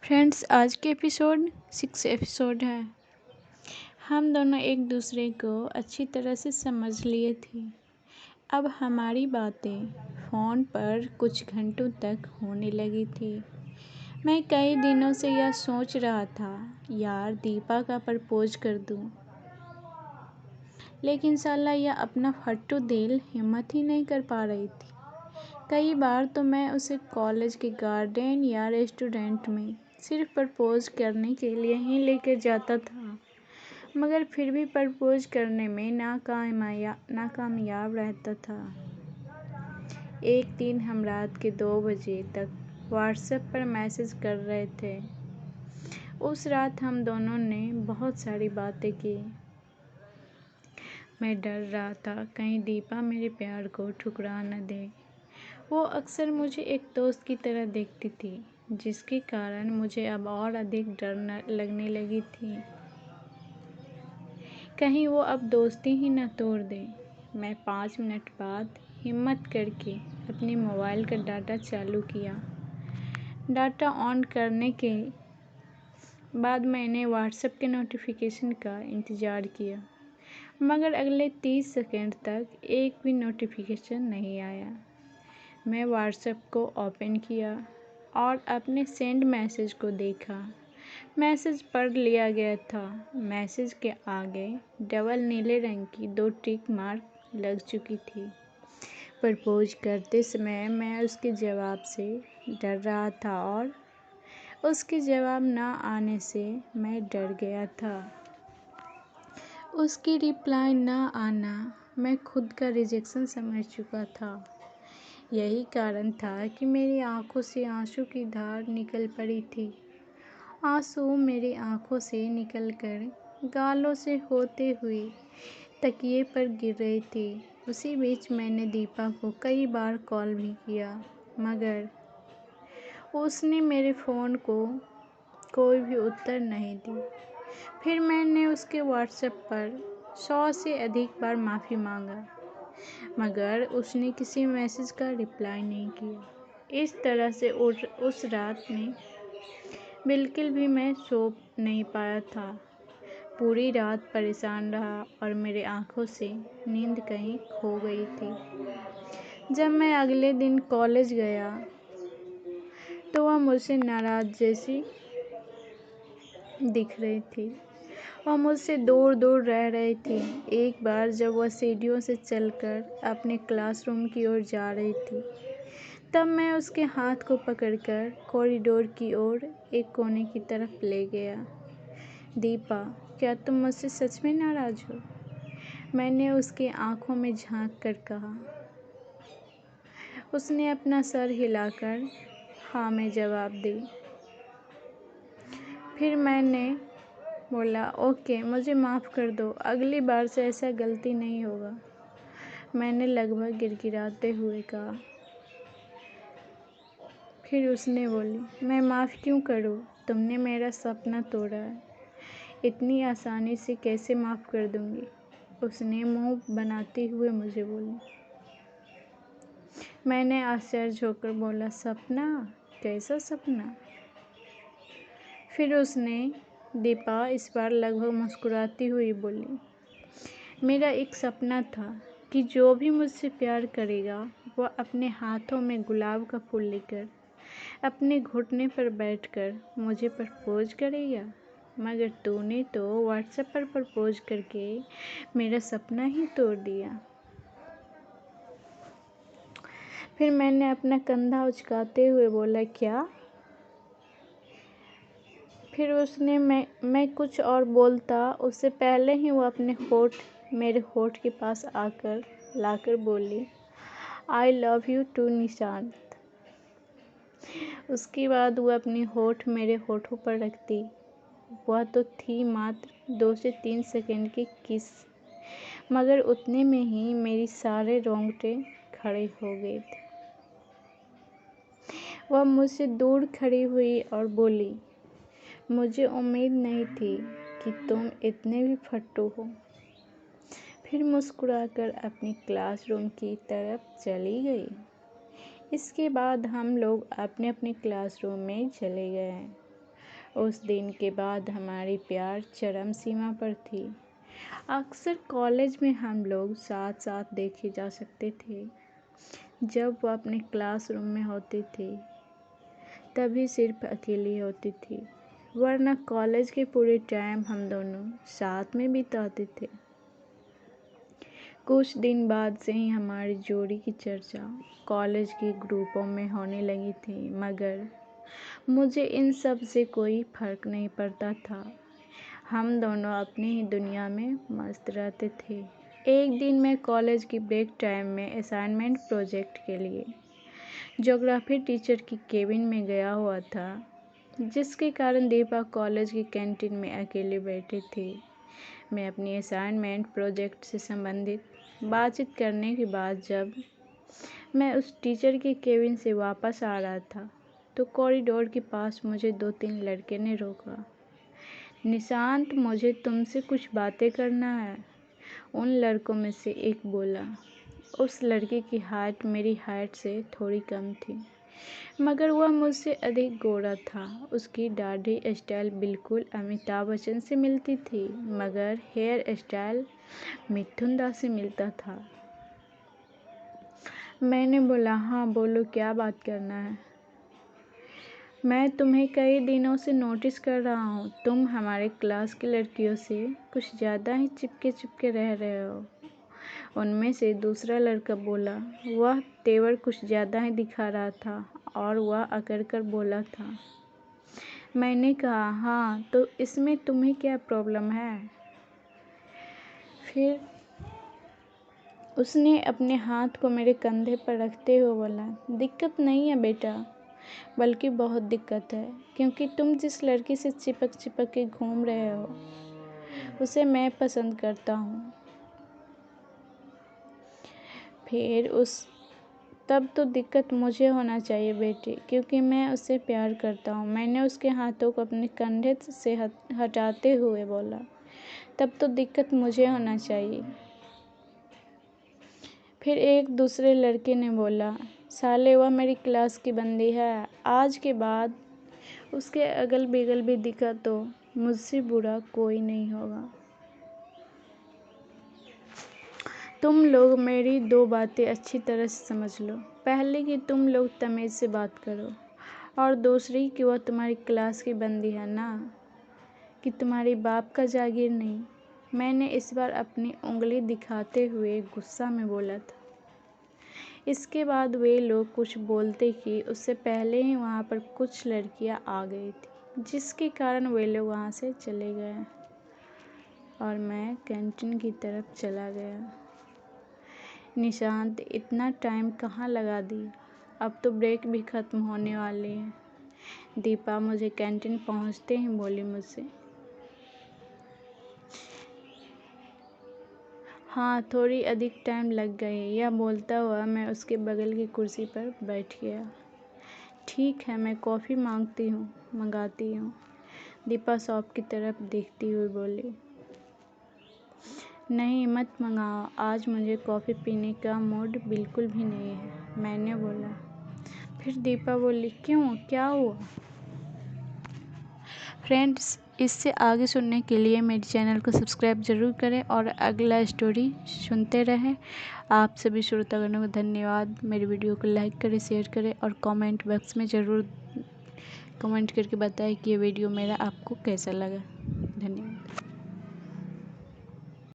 Friends, आज के episode 6 episode है। हम दोनों एक दूसरे को अच्छी तरह से समझ लिए थे। अब हमारी बातें फ़ोन पर कुछ घंटों तक होने लगी थी। मैं कई दिनों से यह सोच रहा था, यार दीपा का प्रपोज कर दूं। लेकिन साला यह अपना फट्टू दिल हिम्मत ही नहीं कर पा रही थी। कई बार तो मैं उसे कॉलेज के गार्डन या रेस्टोरेंट में सिर्फ प्रपोज करने के लिए ही लेकर जाता था, मगर फिर भी प्रपोज करने में नाकामयाब रहता था। एक दिन हम रात के 2 बजे तक व्हाट्सएप पर मैसेज कर रहे थे। उस रात हम दोनों ने बहुत सारी बातें की। मैं डर रहा था कहीं दीपा मेरे प्यार को ठुकरा न दे। वो अक्सर मुझे एक दोस्त की तरह देखती थी, जिसके कारण मुझे अब और अधिक डर लगने लगी थी। कहीं वो अब दोस्ती ही न तोड़ दे। मैं 5 मिनट बाद हिम्मत करके अपने मोबाइल का डाटा चालू किया। डाटा ऑन करने के बाद मैंने व्हाट्सएप के नोटिफिकेशन का इंतज़ार किया, मगर अगले 30 सेकंड तक एक भी नोटिफिकेशन नहीं आया। मैं व्हाट्सएप को ओपन किया और अपने सेंड मैसेज को देखा। मैसेज पढ़ लिया गया था। मैसेज के आगे डबल नीले रंग की 2 टिक मार्क लग चुकी थी। प्रपोज करते समय मैं उसके जवाब से डर रहा था और उसके जवाब ना आने से मैं डर गया था। उसकी रिप्लाई ना आना मैं खुद का रिजेक्शन समझ चुका था। यही कारण था कि मेरी आंखों से आंसू की धार निकल पड़ी थी। आंसू मेरी आंखों से निकलकर गालों से होते हुए तकिए पर गिर रही थी। उसी बीच मैंने दीपा को कई बार कॉल भी किया, मगर उसने मेरे फ़ोन को कोई भी उत्तर नहीं दी। फिर मैंने उसके व्हाट्सएप पर 100 से अधिक बार माफ़ी मांगा, मगर उसने किसी मैसेज का रिप्लाई नहीं किया। इस तरह से उस रात में बिल्कुल भी मैं सो नहीं पाया था। पूरी रात परेशान रहा और मेरी आंखों से नींद कहीं खो गई थी। जब मैं अगले दिन कॉलेज गया तो वह मुझसे नाराज़ जैसी दिख रही थी और मुझसे दूर दूर रह रही थी। एक बार जब वह सीढ़ियों से चलकर अपने क्लासरूम की ओर जा रही थी, तब मैं उसके हाथ को पकड़कर कॉरिडोर की ओर एक कोने की तरफ ले गया। दीपा, क्या तुम मुझसे सच में नाराज़ हो? मैंने उसकी आंखों में झांक कर कहा। उसने अपना सर हिलाकर हाँ में जवाब दी। फिर मैंने बोला, ओके, मुझे माफ़ कर दो, अगली बार से ऐसा गलती नहीं होगा। मैंने लगभग गिड़गिड़ाते हुए कहा। फिर उसने बोली, मैं माफ़ क्यों करूँ? तुमने मेरा सपना तोड़ा है, इतनी आसानी से कैसे माफ़ कर दूँगी? उसने मुंह बनाते हुए मुझे बोली। मैंने आश्चर्य होकर बोला, सपना? कैसा सपना? फिर उसने दीपा इस बार लगभग मुस्कुराती हुई बोली, मेरा एक सपना था कि जो भी मुझसे प्यार करेगा वह अपने हाथों में गुलाब का फूल लेकर अपने घुटने पर बैठकर मुझे प्रपोज करेगा, मगर तूने तो व्हाट्सएप पर प्रपोज करके मेरा सपना ही तोड़ दिया। फिर मैंने अपना कंधा उचकाते हुए बोला, क्या? फिर उसने मैं कुछ और बोलता उससे पहले ही वो अपने होठ मेरे होठ के पास आकर लाकर बोली, I love you too Nishant. उसके बाद वो अपनी होठ मेरे होठों पर रखती। वह तो थी मात्र 2 से 3 सेकंड की किस, मगर उतने में ही मेरी सारे रोंगटे खड़े हो गए थे। वह मुझसे दूर खड़ी हुई और बोली, मुझे उम्मीद नहीं थी कि तुम इतने भी फट्टू हो। फिर मुस्कुराकर अपनी क्लासरूम की तरफ चली गई। इसके बाद हम लोग अपने अपने क्लासरूम में चले गए। उस दिन के बाद हमारी प्यार चरम सीमा पर थी। अक्सर कॉलेज में हम लोग साथ साथ देखे जा सकते थे। जब वो अपने क्लासरूम में होती थी तभी सिर्फ अकेली होती थी, वरना कॉलेज के पूरे टाइम हम दोनों साथ में बिताते थे। कुछ दिन बाद से ही हमारी जोड़ी की चर्चा कॉलेज के ग्रुपों में होने लगी थी, मगर मुझे इन सब से कोई फर्क नहीं पड़ता था। हम दोनों अपनी ही दुनिया में मस्त रहते थे। एक दिन मैं कॉलेज की ब्रेक टाइम में असाइनमेंट प्रोजेक्ट के लिए ज्योग्राफी टीचर की केबिन में गया हुआ था, जिसके कारण दीपा कॉलेज की कैंटीन में अकेले बैठी थी। मैं अपनी असाइनमेंट प्रोजेक्ट से संबंधित बातचीत करने के बाद जब मैं उस टीचर के केबिन से वापस आ रहा था तो कॉरिडोर के पास मुझे 2-3 लड़के ने रोका। निशांत, मुझे तुमसे कुछ बातें करना है, उन लड़कों में से एक बोला। उस लड़के की हाइट मेरी हाइट से थोड़ी कम थी, मगर वह मुझसे अधिक गोरा था। उसकी दाढ़ी स्टाइल बिल्कुल अमिताभ बच्चन से मिलती थी, मगर हेयर स्टाइल मिथुन दास से मिलता था। मैंने बोला, हाँ बोलो, क्या बात करना है? मैं तुम्हें कई दिनों से नोटिस कर रहा हूँ, तुम हमारे क्लास की लड़कियों से कुछ ज़्यादा ही चिपके रह रहे हो। उनमें से दूसरा लड़का बोला। वह तेवर कुछ ज़्यादा ही दिखा रहा था और वह अकड़ कर बोला था। मैंने कहा, हाँ तो इसमें तुम्हें क्या प्रॉब्लम है? फिर उसने अपने हाथ को मेरे कंधे पर रखते हुए बोला, दिक्कत नहीं है बेटा, बल्कि बहुत दिक्कत है, क्योंकि तुम जिस लड़की से चिपक के घूम रहे हो उसे मैं पसंद करता हूँ। फिर तब तो दिक्कत मुझे होना चाहिए बेटी, क्योंकि मैं उससे प्यार करता हूँ। मैंने उसके हाथों को अपने कंधे से हटाते हुए बोला, तब तो दिक्कत मुझे होना चाहिए। फिर एक दूसरे लड़के ने बोला, साले वह मेरी क्लास की बंदी है, आज के बाद उसके अगल बगल भी दिखा तो मुझसे बुरा कोई नहीं होगा। तुम लोग मेरी 2 बातें अच्छी तरह से समझ लो। पहली कि तुम लोग तमीज़ से बात करो, और दूसरी कि वह तुम्हारी क्लास की बंदी है ना, कि तुम्हारे बाप का जागीर नहीं। मैंने इस बार अपनी उंगली दिखाते हुए गुस्सा में बोला था। इसके बाद वे लोग कुछ बोलते कि उससे पहले ही वहाँ पर कुछ लड़कियाँ आ गई थी, जिसके कारण वे लोग वहाँ से चले गए और मैं कैंटीन की तरफ चला गया। निशांत, इतना टाइम कहाँ लगा दिया? अब तो ब्रेक भी ख़त्म होने वाली है। दीपा मुझे कैंटीन पहुँचते ही बोली मुझसे। हाँ, थोड़ी अधिक टाइम लग गई। यह बोलता हुआ मैं उसके बगल की कुर्सी पर बैठ गया। ठीक है, मैं कॉफ़ी मंगाती हूँ, दीपा शॉप की तरफ देखती हुई बोली। नहीं, मत मंगाओ, आज मुझे कॉफ़ी पीने का मूड बिल्कुल भी नहीं है, मैंने बोला। फिर दीपा बोली, क्यों, क्या हुआ? फ्रेंड्स, इससे आगे सुनने के लिए मेरे चैनल को सब्सक्राइब ज़रूर करें और अगला स्टोरी सुनते रहें। आप सभी श्रोतागणों को धन्यवाद। मेरे वीडियो को लाइक करें, शेयर करें और कमेंट बॉक्स में ज़रूर कमेंट करके बताएं कि ये वीडियो मेरा आपको कैसा लगा।